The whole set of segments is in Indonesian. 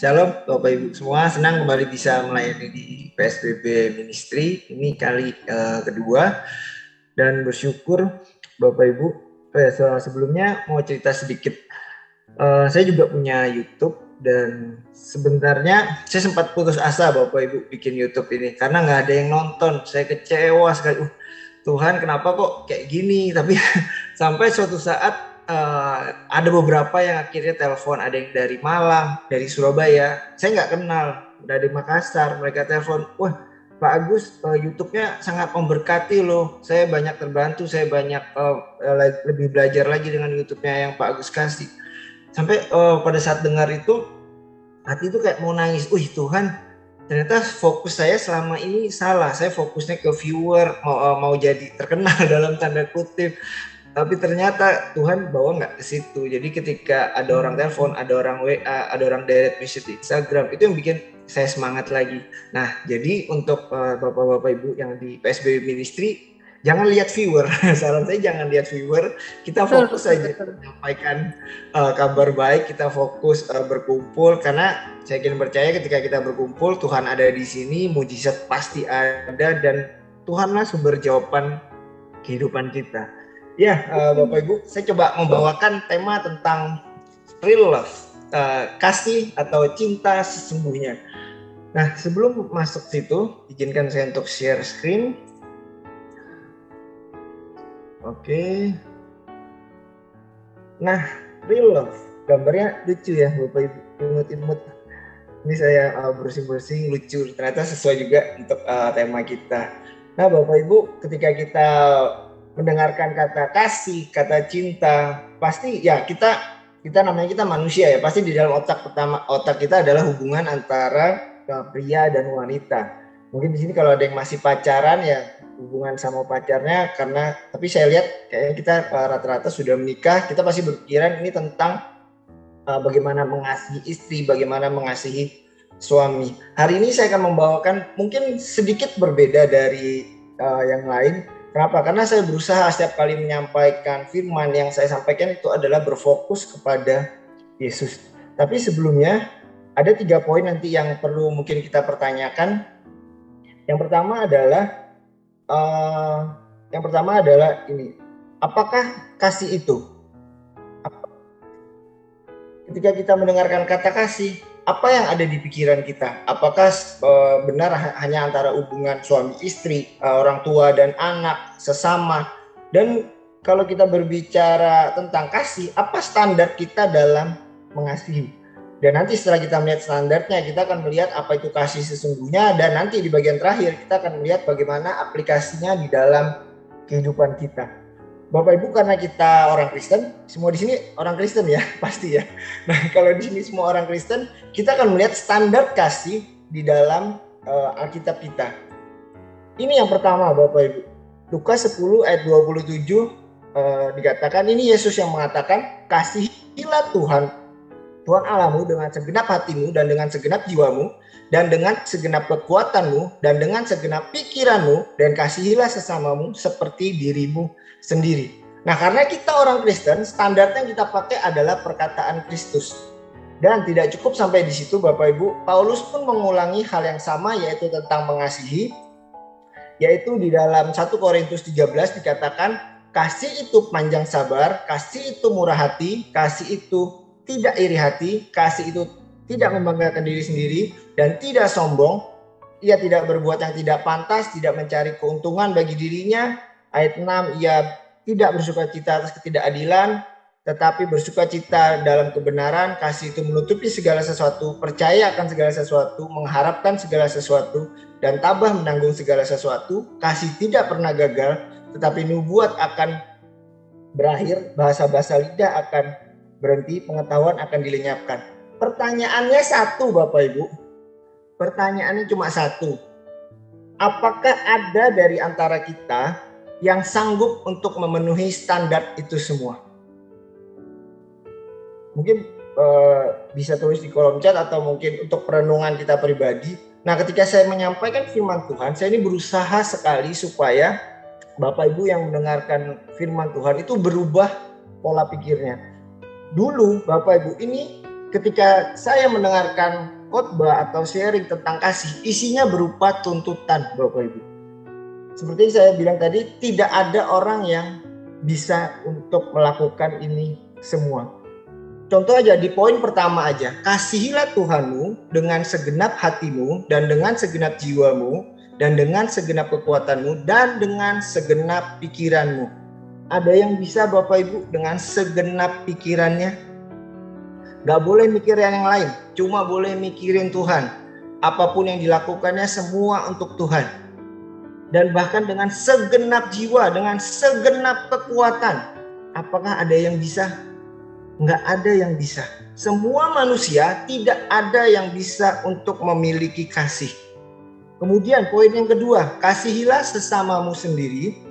Shalom Bapak Ibu semua, senang kembali bisa melayani di PSBB Ministry ini kali kedua dan bersyukur Bapak Ibu. Sebelumnya mau cerita sedikit, saya juga punya YouTube dan sebenarnya saya sempat putus asa Bapak Ibu bikin YouTube ini karena nggak ada yang nonton. Saya kecewa sekali. Tuhan kenapa kok kayak gini? Tapi sampai suatu saat ada beberapa yang akhirnya telepon, ada yang dari Malang, dari Surabaya, saya nggak kenal, dari Makassar, mereka telepon, wah Pak Agus, YouTube-nya sangat memberkati loh, saya banyak terbantu, saya banyak lebih belajar lagi dengan YouTube-nya yang Pak Agus kasih. Sampai pada saat dengar itu, hati itu kayak mau nangis, wih Tuhan, ternyata fokus saya selama ini salah, saya fokusnya ke viewer, mau jadi terkenal dalam tanda kutip. Tapi ternyata Tuhan bawa nggak ke situ. Jadi ketika ada orang telepon, ada orang WA, ada orang direct message di Instagram, itu yang bikin saya semangat lagi. Nah, jadi untuk bapak-bapak ibu yang di PSBB Ministry, jangan lihat viewer. Saran saya jangan lihat viewer. Kita fokus saja menyampaikan kabar baik. Kita fokus berkumpul karena saya ingin percaya ketika kita berkumpul, Tuhan ada di sini, mujizat pasti ada dan Tuhanlah sumber jawaban kehidupan kita. Bapak Ibu, saya coba membawakan tema tentang real love, kasih atau cinta sesungguhnya. Nah, sebelum masuk situ, izinkan saya untuk share screen. Oke. Nah, real love, gambarnya lucu ya, Bapak Ibu, imut-imut. Ini saya browsing-browsing lucu, ternyata sesuai juga untuk tema kita. Nah, Bapak Ibu, ketika kita mendengarkan kata kasih, kata cinta, pasti ya kita namanya kita manusia ya, pasti di dalam otak kita adalah hubungan antara pria dan wanita. Mungkin di sini kalau ada yang masih pacaran ya hubungan sama pacarnya, karena tapi saya lihat kayaknya kita rata-rata sudah menikah, kita pasti berpikiran ini tentang bagaimana mengasihi istri, bagaimana mengasihi suami. Hari ini saya akan membawakan mungkin sedikit berbeda dari yang lain. Kenapa? Karena saya berusaha setiap kali menyampaikan firman yang saya sampaikan itu adalah berfokus kepada Yesus. Tapi sebelumnya ada 3 poin nanti yang perlu mungkin kita pertanyakan. Yang pertama adalah ini, apakah kasih itu? Ketika kita mendengarkan kata kasih, apa yang ada di pikiran kita? Apakah benar hanya antara hubungan suami istri, orang tua dan anak, sesama? Dan kalau kita berbicara tentang kasih, apa standar kita dalam mengasihi? Dan nanti setelah kita melihat standarnya, kita akan melihat apa itu kasih sesungguhnya, dan nanti di bagian terakhir kita akan melihat bagaimana aplikasinya di dalam kehidupan kita. Bapak Ibu, karena kita orang Kristen, semua di sini orang Kristen ya, pasti ya. Nah, kalau di sini semua orang Kristen, kita akan melihat standar kasih di dalam Alkitab kita. Ini yang pertama, Bapak Ibu. Lukas 10 ayat 27 dikatakan, ini Yesus yang mengatakan, kasihilah Tuhan Allahmu dengan segenap hatimu dan dengan segenap jiwamu dan dengan segenap kekuatanmu dan dengan segenap pikiranmu, dan kasihilah sesamamu seperti dirimu sendiri. Nah, karena kita orang Kristen, standarnya yang kita pakai adalah perkataan Kristus. Dan tidak cukup sampai di situ Bapak Ibu, Paulus pun mengulangi hal yang sama, yaitu tentang mengasihi, yaitu di dalam 1 Korintus 13 dikatakan, kasih itu panjang sabar, kasih itu murah hati, kasih itu tidak iri hati, kasih itu tidak membanggakan diri sendiri dan tidak sombong. Ia tidak berbuat yang tidak pantas, tidak mencari keuntungan bagi dirinya. Ayat 6, ia tidak bersukacita atas ketidakadilan, tetapi bersukacita dalam kebenaran. Kasih itu menutupi segala sesuatu, percaya akan segala sesuatu, mengharapkan segala sesuatu, dan tabah menanggung segala sesuatu. Kasih tidak pernah gagal, tetapi nubuat akan berakhir, bahasa-bahasa lidah akan berhenti, pengetahuan akan dilenyapkan. Pertanyaannya satu Bapak Ibu, pertanyaannya cuma satu. Apakah ada dari antara kita yang sanggup untuk memenuhi standar itu semua? Mungkin bisa tulis di kolom chat atau mungkin untuk perenungan kita pribadi. Nah, ketika saya menyampaikan firman Tuhan, saya ini berusaha sekali supaya Bapak Ibu yang mendengarkan firman Tuhan itu berubah pola pikirnya. Dulu Bapak Ibu, ini ketika saya mendengarkan khotbah atau sharing tentang kasih, isinya berupa tuntutan, Bapak Ibu. Seperti saya bilang tadi, tidak ada orang yang bisa untuk melakukan ini semua. Contoh aja di poin pertama aja, kasihilah Tuhanmu dengan segenap hatimu dan dengan segenap jiwamu dan dengan segenap kekuatanmu dan dengan segenap pikiranmu. Ada yang bisa Bapak Ibu dengan segenap pikirannya? Gak boleh mikir yang lain, cuma boleh mikirin Tuhan. Apapun yang dilakukannya semua untuk Tuhan. Dan bahkan dengan segenap jiwa, dengan segenap kekuatan. Apakah ada yang bisa? Nggak ada yang bisa. Semua manusia tidak ada yang bisa untuk memiliki kasih. Kemudian poin yang kedua, kasihilah sesamamu sendiri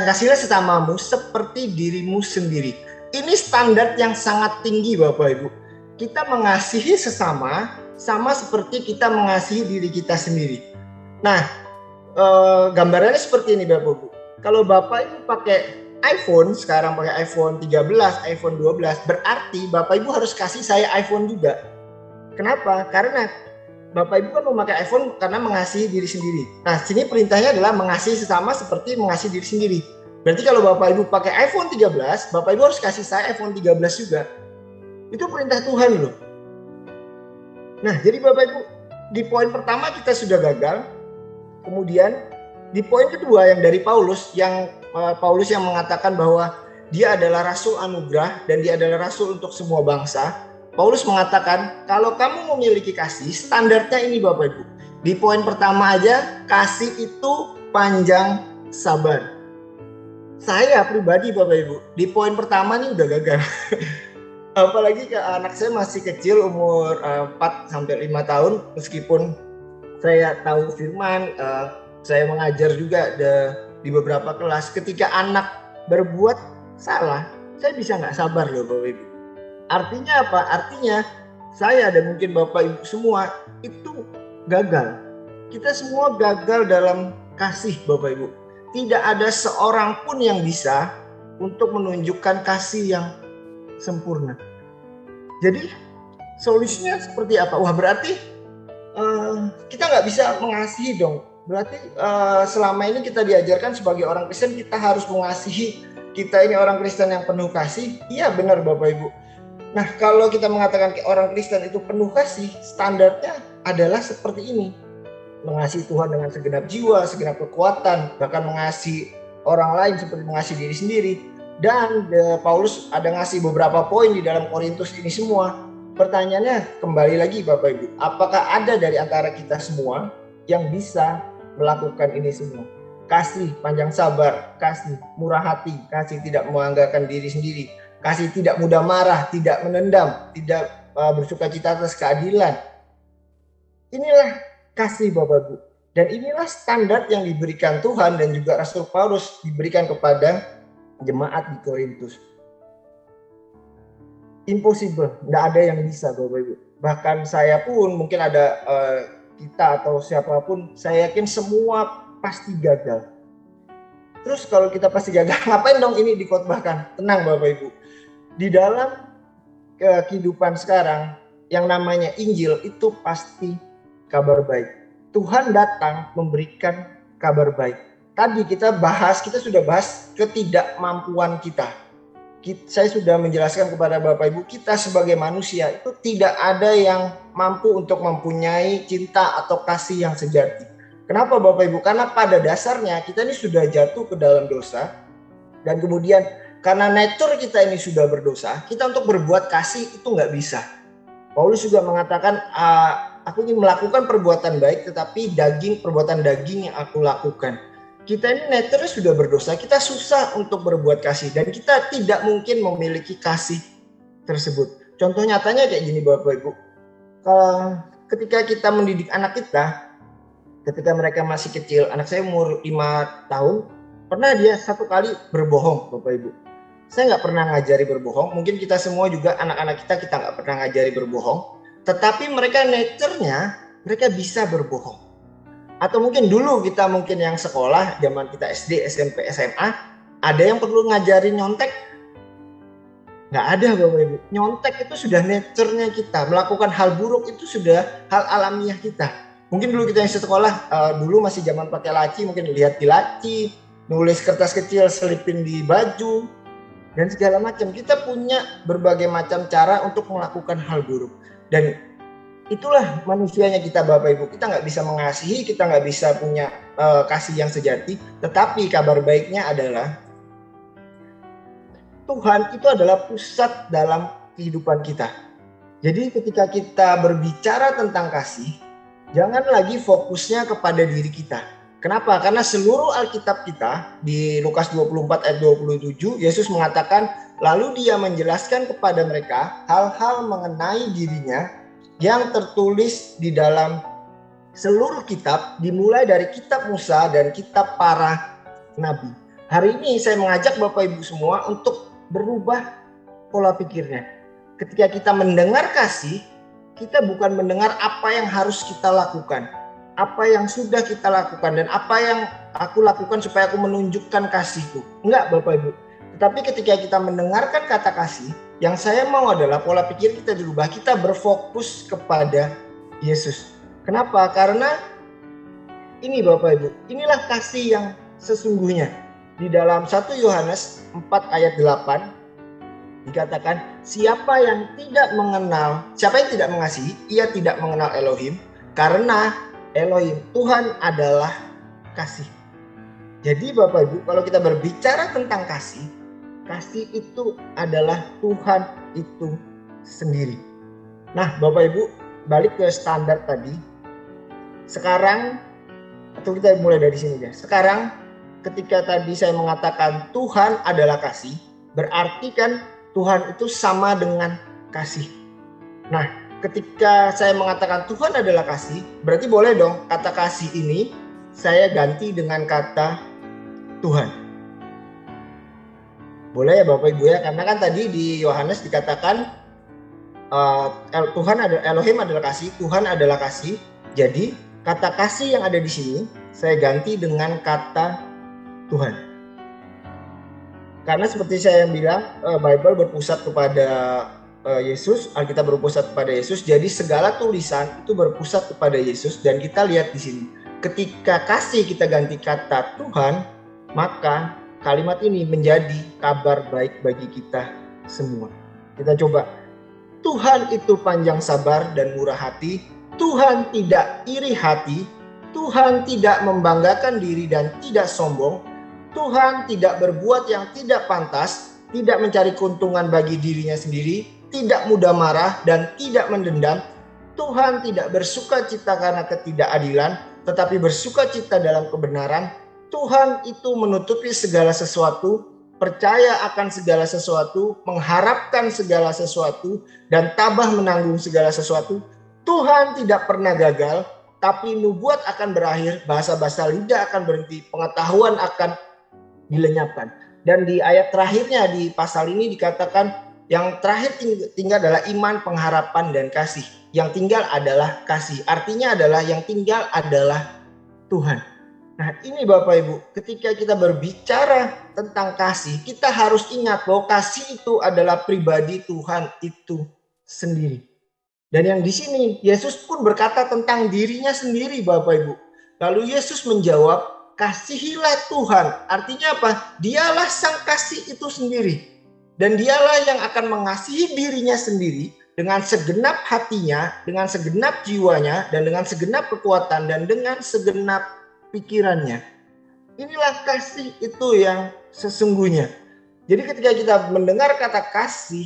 kasihilah sesamamu seperti dirimu sendiri. Ini standar yang sangat tinggi Bapak Ibu. Kita mengasihi sesama sama seperti kita mengasihi diri kita sendiri. Nah, gambarannya seperti ini Bapak Ibu. Kalau Bapak Ibu pakai iPhone, sekarang pakai iPhone 13, iPhone 12, berarti Bapak Ibu harus kasih saya iPhone juga. Kenapa? Karena Bapak Ibu kan memakai iPhone karena mengasihi diri sendiri. Nah, sini perintahnya adalah mengasihi sesama seperti mengasihi diri sendiri. Berarti kalau Bapak Ibu pakai iPhone 13, Bapak Ibu harus kasih saya iPhone 13 juga. Itu perintah Tuhan loh. Nah, jadi Bapak Ibu, di poin pertama kita sudah gagal. Kemudian di poin kedua yang dari Paulus yang mengatakan bahwa dia adalah rasul anugerah dan dia adalah rasul untuk semua bangsa. Paulus mengatakan kalau kamu memiliki kasih, standarnya ini Bapak Ibu. Di poin pertama aja, kasih itu panjang sabar. Saya pribadi Bapak Ibu, di poin pertama nih udah gagal. Apalagi anak saya masih kecil, umur 4-5 tahun, meskipun saya tahu firman, saya mengajar juga di beberapa kelas. Ketika anak berbuat salah, saya bisa nggak sabar loh Bapak Ibu. Artinya apa? Artinya saya dan mungkin Bapak Ibu semua itu gagal. Kita semua gagal dalam kasih Bapak Ibu. Tidak ada seorang pun yang bisa untuk menunjukkan kasih yang sempurna. Jadi solusinya seperti apa? Wah, berarti kita nggak bisa mengasihi dong. Berarti selama ini kita diajarkan sebagai orang Kristen kita harus mengasihi. Kita ini orang Kristen yang penuh kasih. Iya benar Bapak Ibu. Nah, kalau kita mengatakan orang Kristen itu penuh kasih, standarnya adalah seperti ini. Mengasihi Tuhan dengan segenap jiwa, segenap kekuatan, bahkan mengasihi orang lain seperti mengasihi diri sendiri. Dan Paulus ada ngasih beberapa poin di dalam Korintus ini semua. Pertanyaannya kembali lagi Bapak Ibu, apakah ada dari antara kita semua yang bisa melakukan ini semua? Kasih panjang sabar, kasih murah hati, kasih tidak menganggarkan diri sendiri, kasih tidak mudah marah, tidak menendam, tidak bersukacita atas keadilan. Inilah kasih Bapak Ibu. Dan inilah standar yang diberikan Tuhan dan juga Rasul Paulus diberikan kepada jemaat di Korintus. Impossible, tidak ada yang bisa Bapak Ibu. Bahkan saya pun mungkin ada kita atau siapapun, saya yakin semua pasti gagal. Terus kalau kita pasti gagal, ngapain dong ini dikhotbahkan? Tenang Bapak Ibu. Di dalam kehidupan sekarang, yang namanya Injil itu pasti kabar baik. Tuhan datang memberikan kabar baik. Tadi kita sudah bahas ketidakmampuan kita. Saya sudah menjelaskan kepada Bapak Ibu, kita sebagai manusia itu tidak ada yang mampu untuk mempunyai cinta atau kasih yang sejati. Kenapa Bapak Ibu? Karena pada dasarnya kita ini sudah jatuh ke dalam dosa. Dan kemudian karena nature kita ini sudah berdosa, kita untuk berbuat kasih itu nggak bisa. Paulus juga mengatakan, aku ingin melakukan perbuatan baik, tetapi perbuatan daging yang aku lakukan. Kita ini nature sudah berdosa, kita susah untuk berbuat kasih dan kita tidak mungkin memiliki kasih tersebut. Contoh nyatanya kayak gini Bapak Ibu. Ketika kita mendidik anak kita, ketika mereka masih kecil, anak saya umur 5 tahun, pernah dia satu kali berbohong Bapak Ibu. Saya nggak pernah ngajari berbohong, mungkin kita semua juga anak-anak kita nggak pernah ngajari berbohong, tetapi mereka nature-nya mereka bisa berbohong. Atau mungkin dulu kita mungkin yang sekolah, zaman kita SD, SMP, SMA, ada yang perlu ngajarin nyontek. Nggak ada Bapak Ibu. Nyontek itu sudah nature-nya kita. Melakukan hal buruk itu sudah hal alamiah kita. Mungkin dulu kita yang sekolah, dulu masih zaman pakai laci, mungkin lihat di laci, nulis kertas kecil, selipin di baju, dan segala macam. Kita punya berbagai macam cara untuk melakukan hal buruk. Dan itulah manusianya kita Bapak Ibu. Kita nggak bisa mengasihi, kita nggak bisa punya kasih yang sejati. Tetapi kabar baiknya adalah Tuhan itu adalah pusat dalam kehidupan kita. Jadi ketika kita berbicara tentang kasih, jangan lagi fokusnya kepada diri kita. Kenapa? Karena seluruh Alkitab kita di Lukas 24 ayat 27, Yesus mengatakan, lalu dia menjelaskan kepada mereka hal-hal mengenai dirinya yang tertulis di dalam seluruh kitab, dimulai dari kitab Musa dan kitab para nabi. Hari ini saya mengajak Bapak Ibu semua untuk berubah pola pikirnya. Ketika kita mendengar kasih, kita bukan mendengar apa yang harus kita lakukan, apa yang sudah kita lakukan, dan apa yang aku lakukan supaya aku menunjukkan kasihku. Enggak Bapak Ibu. Tetapi ketika kita mendengarkan kata kasih, yang saya mau adalah pola pikir kita dirubah. Kita berfokus kepada Yesus. Kenapa? Karena ini Bapak Ibu, inilah kasih yang sesungguhnya. Di dalam 1 Yohanes 4 ayat 8 dikatakan, siapa yang tidak mengasihi, ia tidak mengenal Elohim, karena Elohim, Tuhan adalah kasih. Jadi Bapak Ibu, kalau kita berbicara tentang kasih, kasih itu adalah Tuhan itu sendiri. Nah Bapak Ibu, balik ke standar tadi. Sekarang, atau kita mulai dari sini ya. Sekarang ketika tadi saya mengatakan Tuhan adalah kasih, berarti kan Tuhan itu sama dengan kasih. Nah, ketika saya mengatakan Tuhan adalah kasih, berarti boleh dong kata kasih ini saya ganti dengan kata Tuhan. Boleh ya Bapak Ibu ya, karena kan tadi di Yohanes dikatakan Tuhan adalah Elohim adalah kasih, Tuhan adalah kasih. Jadi kata kasih yang ada di sini saya ganti dengan kata Tuhan. Karena seperti saya bilang, Bible berpusat kepada Yesus, Alkitab berpusat kepada Yesus. Jadi segala tulisan itu berpusat kepada Yesus. Dan kita lihat di sini, ketika kasih kita ganti kata Tuhan, maka kalimat ini menjadi kabar baik bagi kita semua. Kita coba. Tuhan itu panjang sabar dan murah hati. Tuhan tidak iri hati. Tuhan tidak membanggakan diri dan tidak sombong. Tuhan tidak berbuat yang tidak pantas, tidak mencari keuntungan bagi dirinya sendiri, tidak mudah marah dan tidak mendendam. Tuhan tidak bersuka cita karena ketidakadilan, tetapi bersuka cita dalam kebenaran. Tuhan itu menutupi segala sesuatu, percaya akan segala sesuatu, mengharapkan segala sesuatu, dan tabah menanggung segala sesuatu. Tuhan tidak pernah gagal, tapi nubuat akan berakhir, bahasa-bahasa lidah akan berhenti, pengetahuan akan dilenyapkan. Dan di ayat terakhirnya di pasal ini dikatakan yang terakhir tinggal adalah iman, pengharapan, dan kasih. Yang tinggal adalah kasih. Artinya adalah yang tinggal adalah Tuhan. Nah ini Bapak Ibu, ketika kita berbicara tentang kasih, kita harus ingat bahwa kasih itu adalah pribadi Tuhan itu sendiri. Dan yang di sini Yesus pun berkata tentang dirinya sendiri Bapak Ibu. Lalu Yesus menjawab, kasihilah Tuhan. Artinya apa? Dialah sang kasih itu sendiri. Dan dialah yang akan mengasihi dirinya sendiri dengan segenap hatinya, dengan segenap jiwanya, dan dengan segenap kekuatan, dan dengan segenap pikirannya. Inilah kasih itu yang sesungguhnya. Jadi ketika kita mendengar kata kasih,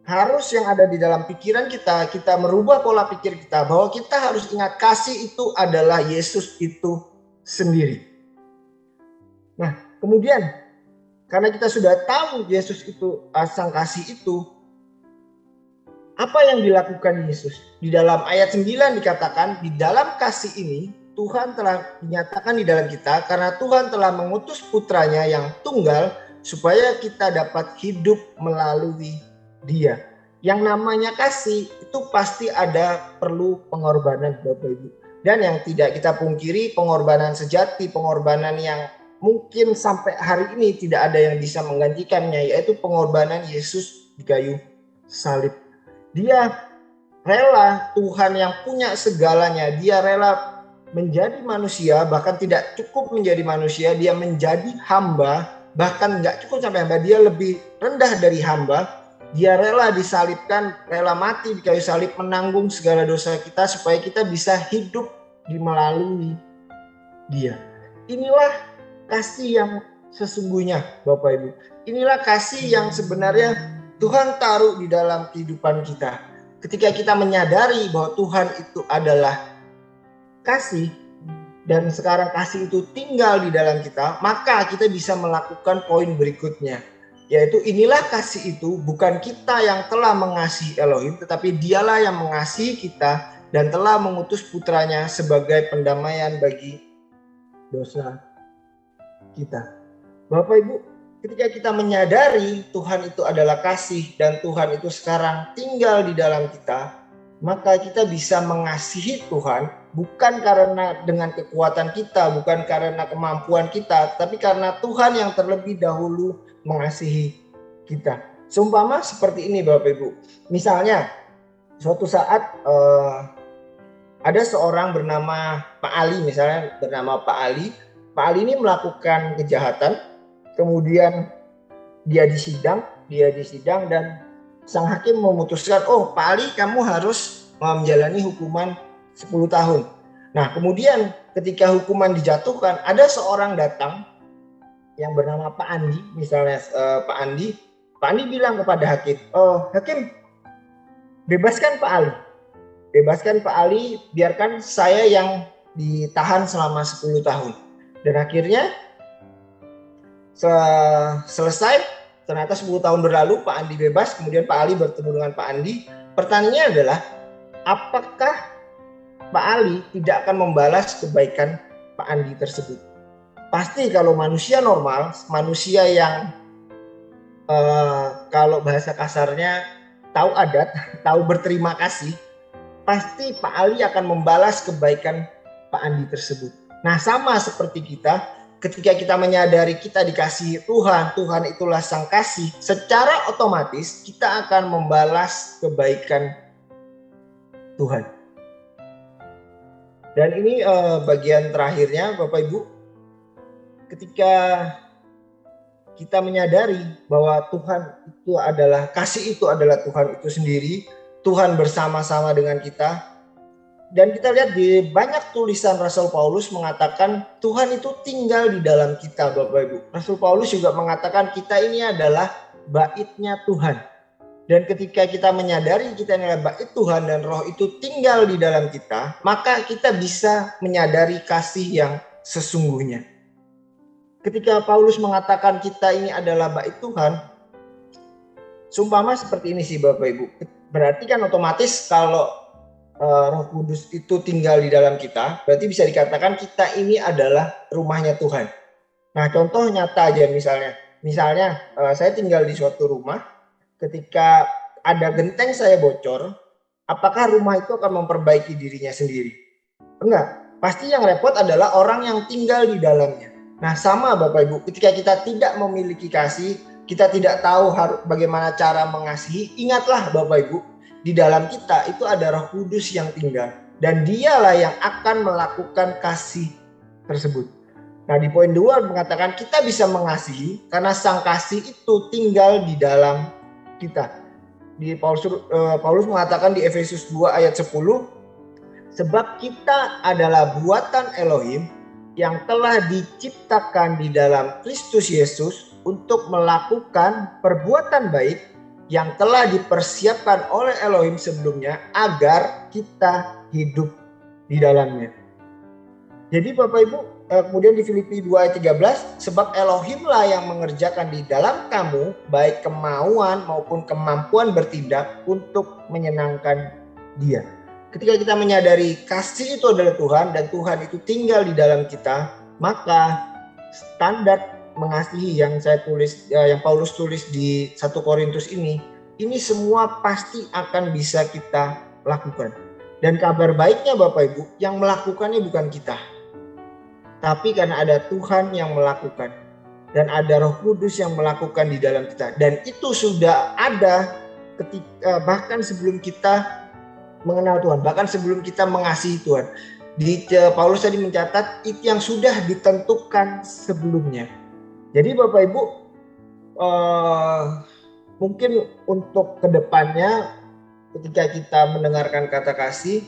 harus yang ada di dalam pikiran kita, kita merubah pola pikir kita, bahwa kita harus ingat kasih itu adalah Yesus itu sendiri. Nah, kemudian karena kita sudah tahu Yesus itu sang kasih itu, apa yang dilakukan Yesus? Di dalam ayat 9 dikatakan, di dalam kasih ini Tuhan telah dinyatakan di dalam kita karena Tuhan telah mengutus putranya yang tunggal supaya kita dapat hidup melalui Dia. Yang namanya kasih itu pasti ada perlu pengorbanan Bapak Ibu. Dan yang tidak kita pungkiri, pengorbanan sejati, pengorbanan yang mungkin sampai hari ini tidak ada yang bisa menggantikannya, yaitu pengorbanan Yesus di kayu salib. Dia rela, Tuhan yang punya segalanya, dia rela menjadi manusia, bahkan tidak cukup menjadi manusia, dia menjadi hamba, bahkan nggak cukup sampai hamba, dia lebih rendah dari hamba. Dia rela disalibkan, rela mati di kayu salib, menanggung segala dosa kita supaya kita bisa hidup melalui dia. Inilah kasih yang sesungguhnya, Bapak Ibu. Inilah kasih yang sebenarnya Tuhan taruh di dalam kehidupan kita. Ketika kita menyadari bahwa Tuhan itu adalah kasih, dan sekarang kasih itu tinggal di dalam kita, maka kita bisa melakukan poin berikutnya, yaitu inilah kasih itu bukan kita yang telah mengasihi Elohim, tetapi dialah yang mengasihi kita dan telah mengutus putranya sebagai pendamaian bagi dosa kita. Bapak Ibu, ketika kita menyadari Tuhan itu adalah kasih dan Tuhan itu sekarang tinggal di dalam kita, maka kita bisa mengasihi Tuhan bukan karena dengan kekuatan kita, bukan karena kemampuan kita, tapi karena Tuhan yang terlebih dahulu mengasihi kita. Seumpama seperti ini Bapak Ibu. Misalnya suatu saat ada seorang bernama Pak Ali, misalnya bernama Pak Ali. Pak Ali ini melakukan kejahatan, kemudian dia disidang dan sang hakim memutuskan, oh Pak Ali kamu harus menjalani hukuman 10 tahun. Nah kemudian ketika hukuman dijatuhkan, ada seorang datang yang bernama Pak Andi, misalnya Pak Andi bilang kepada hakim, oh hakim bebaskan Pak Ali, biarkan saya yang ditahan selama 10 tahun. Dan akhirnya selesai. Ternyata 10 tahun berlalu, Pak Andi bebas, kemudian Pak Ali bertemu dengan Pak Andi. Pertanyaannya adalah, apakah Pak Ali tidak akan membalas kebaikan Pak Andi tersebut? Pasti kalau manusia normal, manusia yang kalau bahasa kasarnya tahu adat, tahu berterima kasih, pasti Pak Ali akan membalas kebaikan Pak Andi tersebut. Nah sama seperti kita, ketika kita menyadari kita dikasihi Tuhan, Tuhan itulah sang kasih, secara otomatis kita akan membalas kebaikan Tuhan. Dan ini bagian terakhirnya Bapak Ibu, ketika kita menyadari bahwa Tuhan itu adalah, kasih itu adalah Tuhan itu sendiri, Tuhan bersama-sama dengan kita. Dan kita lihat di banyak tulisan Rasul Paulus mengatakan Tuhan itu tinggal di dalam kita Bapak Ibu. Rasul Paulus juga mengatakan kita ini adalah baitnya Tuhan. Dan ketika kita menyadari kita ini adalah bait Tuhan dan roh itu tinggal di dalam kita, maka kita bisa menyadari kasih yang sesungguhnya. Ketika Paulus mengatakan kita ini adalah bait Tuhan, seumpama seperti ini sih Bapak Ibu. Berarti kan otomatis kalau Roh Kudus itu tinggal di dalam kita, berarti bisa dikatakan kita ini adalah rumahnya Tuhan. Nah contoh nyata aja misalnya saya tinggal di suatu rumah, ketika ada genteng saya bocor, apakah rumah itu akan memperbaiki dirinya sendiri? Enggak, pasti yang repot adalah orang yang tinggal di dalamnya. Nah sama Bapak Ibu, ketika kita tidak memiliki kasih, kita tidak tahu bagaimana cara mengasihi, ingatlah Bapak Ibu, di dalam kita itu ada Roh Kudus yang tinggal. Dan dialah yang akan melakukan kasih tersebut. Nah di poin 2 mengatakan kita bisa mengasihi karena sang kasih itu tinggal di dalam kita. Di Paulus mengatakan di Efesus 2 ayat 10, sebab kita adalah buatan Elohim yang telah diciptakan di dalam Kristus Yesus untuk melakukan perbuatan baik yang telah dipersiapkan oleh Elohim sebelumnya agar kita hidup di dalamnya. Jadi Bapak Ibu, kemudian di Filipi 2 ayat 13, sebab Elohimlah yang mengerjakan di dalam kamu baik kemauan maupun kemampuan bertindak untuk menyenangkan Dia. Ketika kita menyadari kasih itu adalah Tuhan dan Tuhan itu tinggal di dalam kita, maka standar mengasihi yang yang Paulus tulis di 1 Korintus ini semua pasti akan bisa kita lakukan. Dan kabar baiknya Bapak Ibu, yang melakukannya bukan kita, tapi karena ada Tuhan yang melakukan. dan ada Roh Kudus yang melakukan di dalam kita. Dan itu sudah ada ketika bahkan sebelum kita mengenal Tuhan, bahkan sebelum kita mengasihi Tuhan. Paulus tadi mencatat itu yang sudah ditentukan sebelumnya. Jadi Bapak Ibu, mungkin untuk kedepannya ketika kita mendengarkan kata kasih,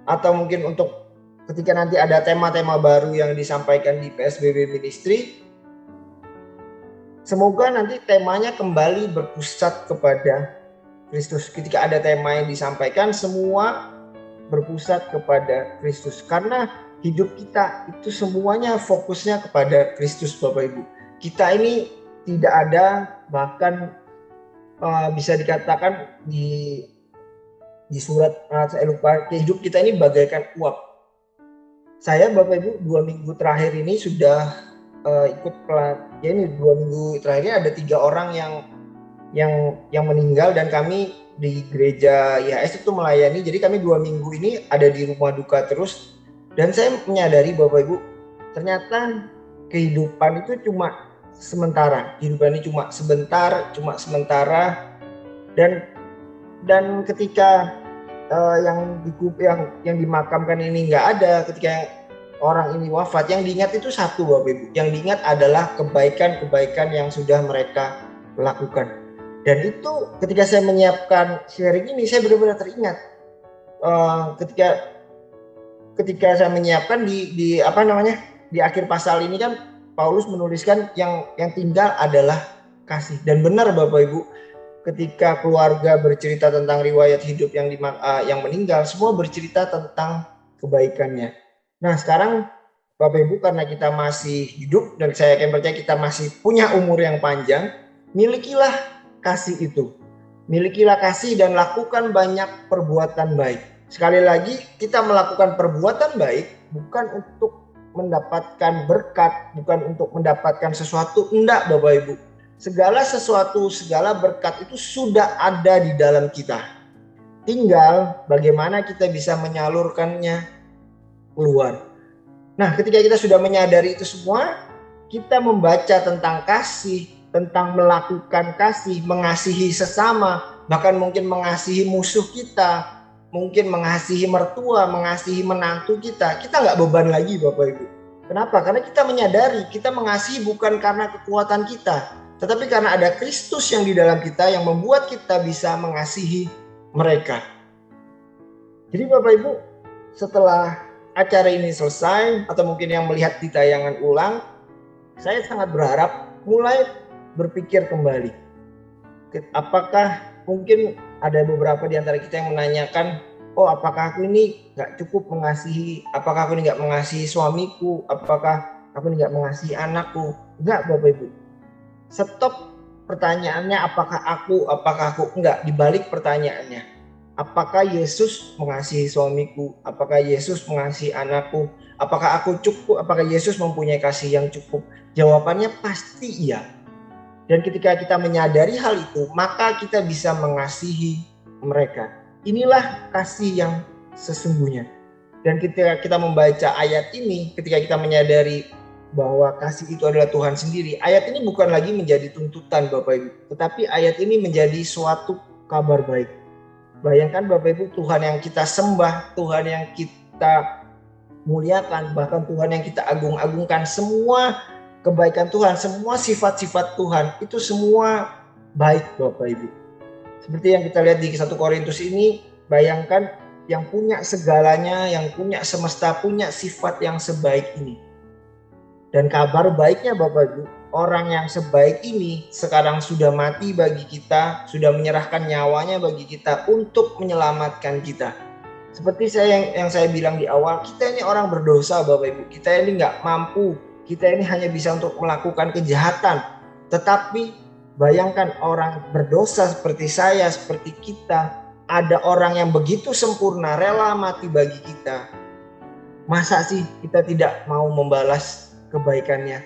atau mungkin untuk ketika nanti ada tema-tema baru yang disampaikan di PSBB Ministry, semoga nanti temanya kembali berpusat kepada Kristus. Ketika ada tema yang disampaikan, semua berpusat kepada Kristus. Karena hidup kita itu semuanya fokusnya kepada Kristus, Bapak Ibu. Kita ini tidak ada, bahkan bisa dikatakan di surat, saya lupa, hidup kita ini bagaikan uap. Saya, Bapak Ibu, 2 minggu terakhir ini sudah ikut ya ini 2 minggu terakhir ada 3 orang yang meninggal, dan kami di gereja IHS itu melayani. Jadi kami 2 minggu ini ada di rumah duka terus, dan saya menyadari Bapak Ibu, ternyata kehidupan itu cuma sementara. Kehidupan ini cuma sementara, dan ketika yang dimakamkan ini nggak ada, ketika orang ini wafat, yang diingat itu satu, Bapak Ibu. Yang diingat adalah kebaikan-kebaikan yang sudah mereka lakukan. Dan itu ketika saya menyiapkan sharing ini, saya benar-benar teringat ketika saya menyiapkan di akhir pasal ini kan Paulus menuliskan yang tinggal adalah kasih. Dan benar Bapak Ibu, ketika keluarga bercerita tentang riwayat hidup yang meninggal, semua bercerita tentang kebaikannya. Nah sekarang Bapak Ibu, karena kita masih hidup dan saya yakin percaya kita masih punya umur yang panjang, milikilah kasih itu. Milikilah kasih dan lakukan banyak perbuatan baik. Sekali lagi, kita melakukan perbuatan baik bukan untuk mendapatkan berkat, bukan untuk mendapatkan sesuatu. Enggak Bapak Ibu. Segala sesuatu, segala berkat itu sudah ada di dalam kita. Tinggal bagaimana kita bisa menyalurkannya keluar. Nah, ketika kita sudah menyadari itu semua, kita membaca tentang kasih, tentang melakukan kasih, mengasihi sesama, bahkan mungkin mengasihi musuh kita, mungkin mengasihi mertua, mengasihi menantu kita. Kita nggak beban lagi Bapak Ibu. Kenapa? Karena kita menyadari kita mengasihi bukan karena kekuatan kita, tetapi karena ada Kristus yang di dalam kita yang membuat kita bisa mengasihi mereka. Jadi Bapak Ibu, setelah acara ini selesai, atau mungkin yang melihat di tayangan ulang, saya sangat berharap mulai berpikir kembali. Apakah mungkin ada beberapa di antara kita yang menanyakan, oh apakah aku ini gak cukup mengasihi, apakah aku ini gak mengasihi suamiku, apakah aku ini gak mengasihi anakku. Enggak Bapak Ibu, stop pertanyaannya apakah aku enggak. Dibalik pertanyaannya, apakah Yesus mengasihi suamiku, apakah Yesus mengasihi anakku, apakah aku cukup, apakah Yesus mempunyai kasih yang cukup? Jawabannya pasti iya. Dan ketika kita menyadari hal itu, maka kita bisa mengasihi mereka. Inilah kasih yang sesungguhnya. Dan ketika kita membaca ayat ini, ketika kita menyadari bahwa kasih itu adalah Tuhan sendiri, ayat ini bukan lagi menjadi tuntutan Bapak Ibu, tetapi ayat ini menjadi suatu kabar baik. Bayangkan Bapak Ibu, Tuhan yang kita sembah, Tuhan yang kita muliakan, bahkan Tuhan yang kita agung-agungkan, semua kebaikan Tuhan, semua sifat-sifat Tuhan itu semua baik Bapak Ibu. Seperti yang kita lihat di 1 Korintus ini, bayangkan yang punya segalanya, yang punya semesta, punya sifat yang sebaik ini. Dan kabar baiknya Bapak Ibu, orang yang sebaik ini sekarang sudah mati bagi kita, sudah menyerahkan nyawanya bagi kita untuk menyelamatkan kita. Seperti yang saya bilang di awal, kita ini orang berdosa Bapak Ibu, kita ini nggak mampu. Kita ini hanya bisa untuk melakukan kejahatan. Tetapi bayangkan orang berdosa seperti saya, seperti kita. Ada orang yang begitu sempurna, rela mati bagi kita. Masa sih kita tidak mau membalas kebaikannya?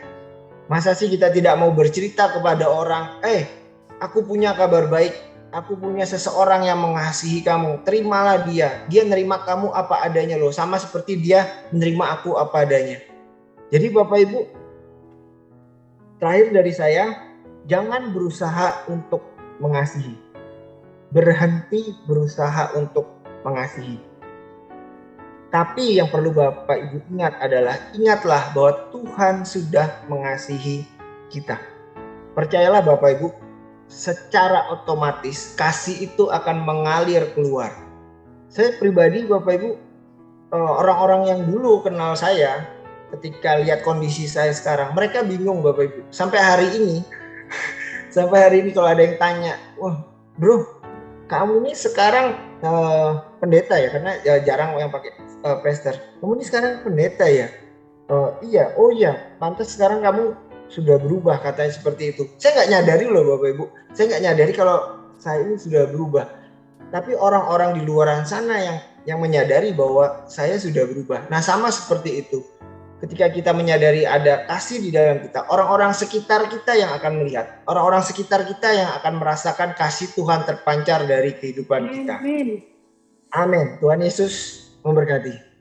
Masa sih kita tidak mau bercerita kepada orang, aku punya kabar baik. Aku punya seseorang yang mengasihi kamu. Terimalah dia. Dia nerima kamu apa adanya loh. Sama seperti dia menerima aku apa adanya. Jadi Bapak Ibu, Terakhir dari saya, jangan berusaha untuk mengasihi. Berhenti berusaha untuk mengasihi. Tapi yang perlu Bapak Ibu ingat adalah, ingatlah bahwa Tuhan sudah mengasihi kita. Percayalah Bapak Ibu, secara otomatis kasih itu akan mengalir keluar. Saya pribadi Bapak Ibu, orang-orang yang dulu kenal saya, ketika lihat kondisi saya sekarang, mereka bingung Bapak Ibu. Sampai hari ini kalau ada yang tanya, wah bro, kamu ini sekarang pendeta ya, karena ya jarang yang pakai pastor. Kamu ini sekarang pendeta ya? Iya, oh iya, pantas sekarang kamu sudah berubah, katanya seperti itu. Saya nggak nyadari loh Bapak Ibu, saya nggak nyadari kalau saya ini sudah berubah. Tapi orang-orang di luar sana yang menyadari bahwa saya sudah berubah. Nah sama seperti itu. Ketika kita menyadari ada kasih di dalam kita, orang-orang sekitar kita yang akan melihat, orang-orang sekitar kita yang akan merasakan kasih Tuhan terpancar dari kehidupan kita. Amin. Tuhan Yesus memberkati.